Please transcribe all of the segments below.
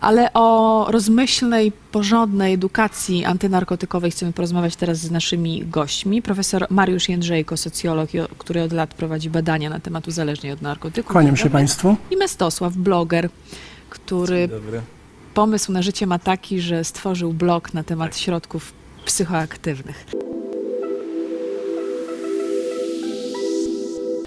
Ale o rozmyślnej, porządnej edukacji antynarkotykowej chcemy porozmawiać teraz z naszymi gośćmi. Profesor Mariusz Jędrzejko, socjolog, który od lat prowadzi badania na temat uzależnień od narkotyków. Kłaniam się Państwu. I Mestosław, bloger, który pomysł na życie ma taki, że stworzył blog na temat środków psychoaktywnych.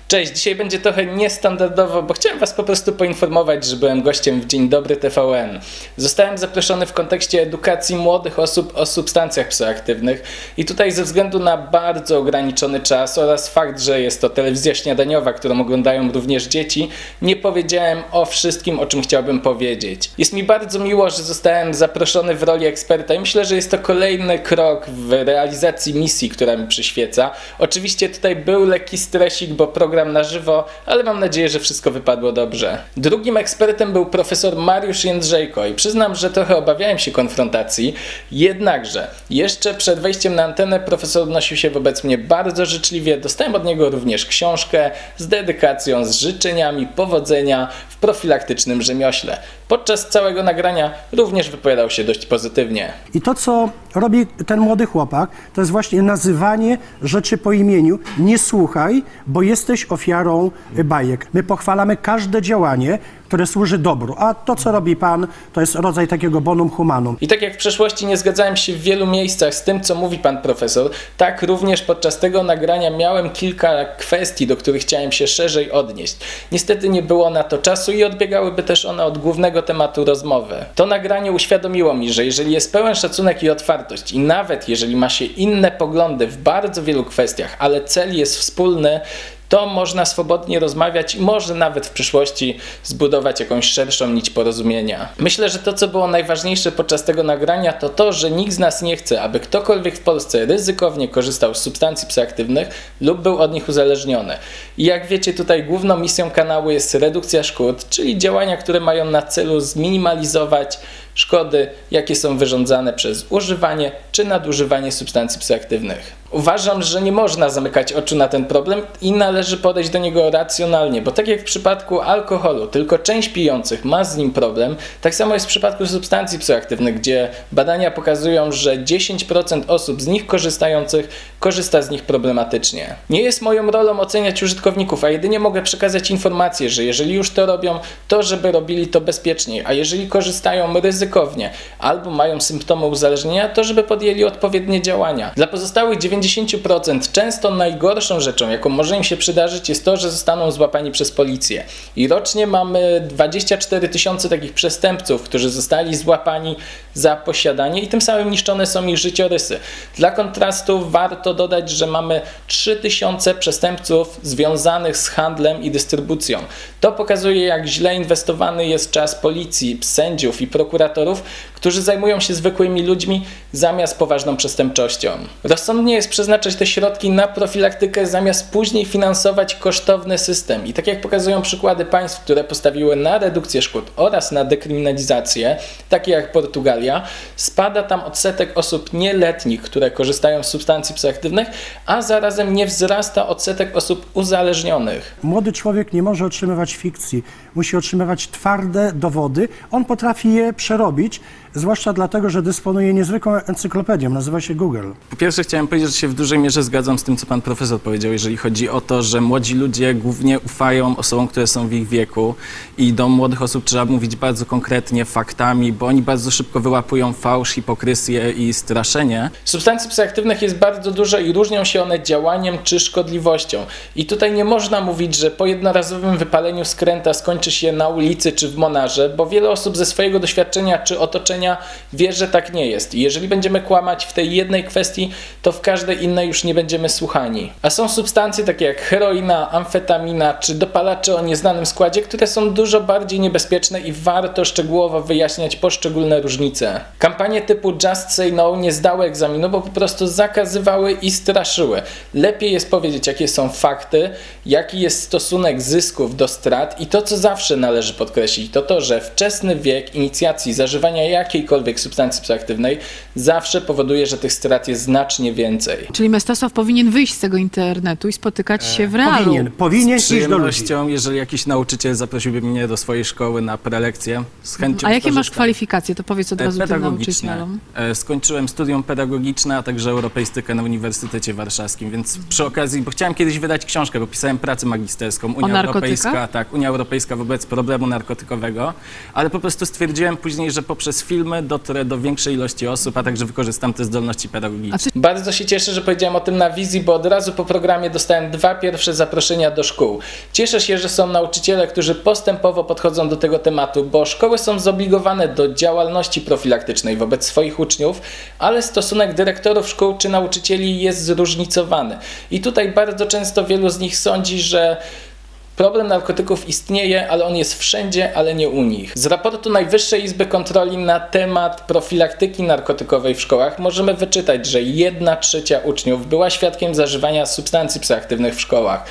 Cześć, dzisiaj będzie trochę niestandardowo, bo chciałem Was po prostu poinformować, że byłem gościem w Dzień Dobry TVN. Zostałem zaproszony w kontekście edukacji młodych osób o substancjach psychoaktywnych i tutaj ze względu na bardzo ograniczony czas oraz fakt, że jest to telewizja śniadaniowa, którą oglądają również dzieci, nie powiedziałem o wszystkim, o czym chciałbym powiedzieć. Jest mi bardzo miło, że zostałem zaproszony w roli eksperta i myślę, że jest to kolejny krok w realizacji misji, która mi przyświeca. Oczywiście tutaj był lekki stresik, bo program na żywo, ale mam nadzieję, że wszystko wypadło dobrze. Drugim ekspertem był profesor Mariusz Jędrzejko i przyznam, że trochę obawiałem się konfrontacji, jednakże jeszcze przed wejściem na antenę profesor odnosił się wobec mnie bardzo życzliwie. Dostałem od niego również książkę z dedykacją, z życzeniami powodzenia w profilaktycznym rzemiośle. Podczas całego nagrania również wypowiadał się dość pozytywnie. I to, co robi ten młody chłopak, to jest właśnie nazywanie rzeczy po imieniu. Nie słuchaj, bo jesteś ofiarą bajek. My pochwalamy każde działanie, które służy dobru, a to, co robi Pan, to jest rodzaj takiego bonum humanum. I tak jak w przeszłości nie zgadzałem się w wielu miejscach z tym, co mówi Pan Profesor, tak również podczas tego nagrania miałem kilka kwestii, do których chciałem się szerzej odnieść. Niestety nie było na to czasu i odbiegałyby też one od głównego tematu rozmowy. To nagranie uświadomiło mi, że jeżeli jest pełen szacunek i otwartość i nawet jeżeli ma się inne poglądy w bardzo wielu kwestiach, ale cel jest wspólny, to można swobodnie rozmawiać i może nawet w przyszłości zbudować jakąś szerszą nić porozumienia. Myślę, że to, co było najważniejsze podczas tego nagrania, to to, że nikt z nas nie chce, aby ktokolwiek w Polsce ryzykownie korzystał z substancji psychoaktywnych lub był od nich uzależniony. I jak wiecie, tutaj główną misją kanału jest redukcja szkód, czyli działania, które mają na celu zminimalizować szkody, jakie są wyrządzane przez używanie czy nadużywanie substancji psychoaktywnych. Uważam, że nie można zamykać oczu na ten problem i należy podejść do niego racjonalnie, bo tak jak w przypadku alkoholu, tylko część pijących ma z nim problem, tak samo jest w przypadku substancji psychoaktywnych, gdzie badania pokazują, że 10% osób z nich korzystających korzysta z nich problematycznie. Nie jest moją rolą oceniać użytkowników, a jedynie mogę przekazać informację, że jeżeli już to robią, to żeby robili to bezpieczniej, a jeżeli korzystają ryzykownie albo mają symptomy uzależnienia, to żeby podjęli odpowiednie działania. Dla pozostałych 90% często najgorszą rzeczą, jaką może im się przydarzyć, jest to, że zostaną złapani przez policję. I rocznie mamy 24 000 takich przestępców, którzy zostali złapani za posiadanie i tym samym niszczone są ich życiorysy. Dla kontrastu warto dodać, że mamy 3000 przestępców związanych z handlem i dystrybucją. To pokazuje, jak źle inwestowany jest czas policji, sędziów i prokuratorów, którzy zajmują się zwykłymi ludźmi zamiast poważną przestępczością. Rozsądnie jest przeznaczać te środki na profilaktykę zamiast później finansować kosztowny system. I tak jak pokazują przykłady państw, które postawiły na redukcję szkód oraz na dekryminalizację, takie jak Portugalia, spada tam odsetek osób nieletnich, które korzystają z substancji psychoaktywnych, a zarazem nie wzrasta odsetek osób uzależnionych. Młody człowiek nie może otrzymywać fikcji, musi otrzymywać twarde dowody. On potrafi je przerobić, zwłaszcza dlatego, że dysponuje niezwykłą encyklopedią, nazywa się Google. Po pierwsze chciałem powiedzieć, że się w dużej mierze zgadzam z tym, co pan profesor powiedział, jeżeli chodzi o to, że młodzi ludzie głównie ufają osobom, które są w ich wieku i do młodych osób trzeba mówić bardzo konkretnie, faktami, bo oni bardzo szybko wyłapują fałsz, hipokryzję i straszenie. Substancji psychoaktywnych jest bardzo dużo i różnią się one działaniem czy szkodliwością. I tutaj nie można mówić, że po jednorazowym wypaleniu skręta skończy się na ulicy czy w Monarze, bo wiele osób ze swojego doświadczenia czy otoczenia wie, że tak nie jest. I jeżeli będziemy kłamać w tej jednej kwestii, to w każdej innej już nie będziemy słuchani. A są substancje takie jak heroina, amfetamina czy dopalacze o nieznanym składzie, które są dużo bardziej niebezpieczne i warto szczegółowo wyjaśniać poszczególne różnice. Kampanie typu Just Say No nie zdały egzaminu, bo po prostu zakazywały i straszyły. Lepiej jest powiedzieć, jakie są fakty, jaki jest stosunek zysków do strat i to, co zawsze należy podkreślić, to to, że wczesny wiek inicjacji zażywania jakiejkolwiek substancji psychoaktywnej zawsze powoduje, że tych strat jest znacznie więcej. Czyli Mestosław powinien wyjść z tego internetu i spotykać się w realu. Powinien Z iść do ludzi. przyjemnością, jeżeli jakiś nauczyciel zaprosiłby mnie do swojej szkoły na prelekcję, z chęcią A jakie masz skorzystam. kwalifikacje? To powiedz od razu tym Pedagogiczne. nauczycielom. Skończyłem studium pedagogiczne, a także europeistykę na Uniwersytecie Warszawskim, więc przy okazji, bo chciałem kiedyś wydać książkę, bo pisałem pracę magisterską, Unia Europejska wobec problemu narkotykowego, ale po prostu stwierdziłem później, że poprzez filmy dotrę do większej ilości osób, a także wykorzystam te zdolności pedagogiczne. Bardzo się cieszę, że powiedziałem o tym na wizji, bo od razu po programie dostałem 2 pierwsze zaproszenia do szkół. Cieszę się, że są nauczyciele, którzy postępowo podchodzą do tego tematu, bo szkoły są zobligowane do działalności profilaktycznej wobec swoich uczniów, ale stosunek dyrektorów szkół czy nauczycieli jest zróżnicowany. I tutaj bardzo często wielu z nich sądzi, że problem narkotyków istnieje, ale on jest wszędzie, ale nie u nich. Z raportu Najwyższej Izby Kontroli na temat profilaktyki narkotykowej w szkołach możemy wyczytać, że 1/3 uczniów była świadkiem zażywania substancji psychoaktywnych w szkołach.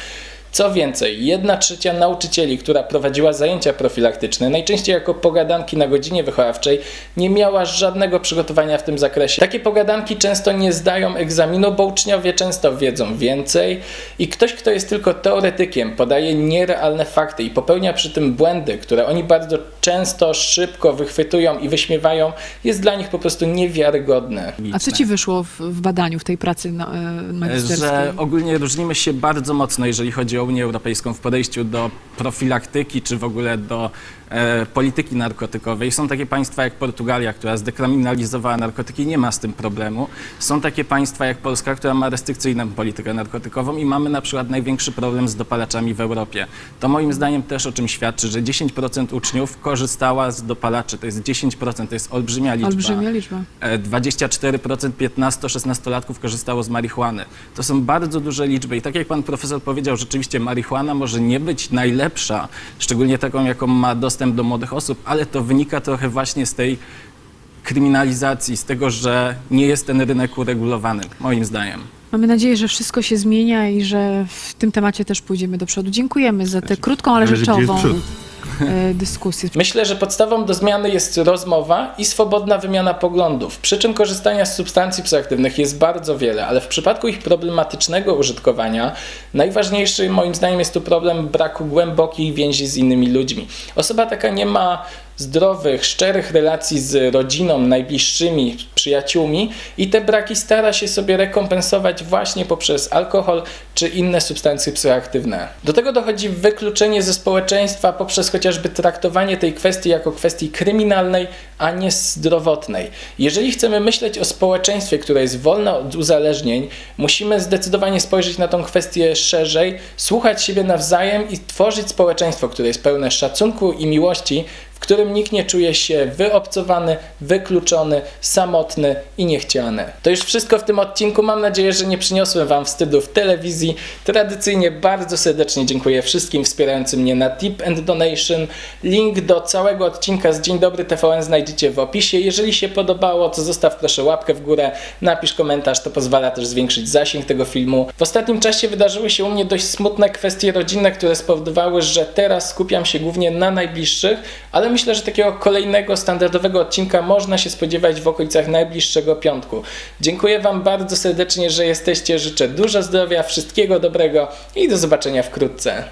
Co więcej, 1/3 nauczycieli, która prowadziła zajęcia profilaktyczne, najczęściej jako pogadanki na godzinie wychowawczej, nie miała żadnego przygotowania w tym zakresie. Takie pogadanki często nie zdają egzaminu, bo uczniowie często wiedzą więcej i ktoś, kto jest tylko teoretykiem, podaje nierealne fakty i popełnia przy tym błędy, które oni bardzo często, szybko wychwytują i wyśmiewają, jest dla nich po prostu niewiarygodne. A co ci wyszło w badaniu, w tej pracy magisterskiej? Że ogólnie różnimy się bardzo mocno, jeżeli chodzi o Unię Europejską w podejściu do profilaktyki, czy w ogóle do polityki narkotykowej. Są takie państwa jak Portugalia, która zdekryminalizowała narkotyki i nie ma z tym problemu. Są takie państwa jak Polska, która ma restrykcyjną politykę narkotykową i mamy na przykład największy problem z dopalaczami w Europie. To moim zdaniem też o czym świadczy, że 10% uczniów korzystała z dopalaczy. To jest 10%, to jest olbrzymia liczba. Olbrzymia liczba. 24% 15-16-latków korzystało z marihuany. To są bardzo duże liczby i tak jak pan profesor powiedział, rzeczywiście marihuana może nie być najlepsza, szczególnie taką, jaką ma dostęp do młodych osób, ale to wynika trochę właśnie z tej kryminalizacji, z tego, że nie jest ten rynek uregulowany, moim zdaniem. Mamy nadzieję, że wszystko się zmienia i że w tym temacie też pójdziemy do przodu. Dziękujemy za tę krótką, ale rzeczową dyskusję. Myślę, że podstawą do zmiany jest rozmowa i swobodna wymiana poglądów. Przyczyn korzystania z substancji psychoaktywnych jest bardzo wiele, ale w przypadku ich problematycznego użytkowania najważniejszy moim zdaniem jest tu problem braku głębokiej więzi z innymi ludźmi. Osoba taka nie ma zdrowych, szczerych relacji z rodziną, najbliższymi, przyjaciółmi i te braki stara się sobie rekompensować właśnie poprzez alkohol czy inne substancje psychoaktywne. Do tego dochodzi wykluczenie ze społeczeństwa poprzez chociażby traktowanie tej kwestii jako kwestii kryminalnej, a nie zdrowotnej. Jeżeli chcemy myśleć o społeczeństwie, które jest wolne od uzależnień, musimy zdecydowanie spojrzeć na tą kwestię szerzej, słuchać siebie nawzajem i tworzyć społeczeństwo, które jest pełne szacunku i miłości, w którym nikt nie czuje się wyobcowany, wykluczony, samotny i niechciany. To już wszystko w tym odcinku. Mam nadzieję, że nie przyniosłem Wam wstydu w telewizji. Tradycyjnie bardzo serdecznie dziękuję wszystkim wspierającym mnie na Tip and Donation. Link do całego odcinka z Dzień Dobry TVN znajdziecie w opisie. Jeżeli się podobało, to zostaw proszę łapkę w górę, napisz komentarz, to pozwala też zwiększyć zasięg tego filmu. W ostatnim czasie wydarzyły się u mnie dość smutne kwestie rodzinne, które spowodowały, że teraz skupiam się głównie na najbliższych, ale myślę, że takiego kolejnego, standardowego odcinka można się spodziewać w okolicach najbliższego piątku. Dziękuję Wam bardzo serdecznie, że jesteście. Życzę dużo zdrowia, wszystkiego dobrego i do zobaczenia wkrótce.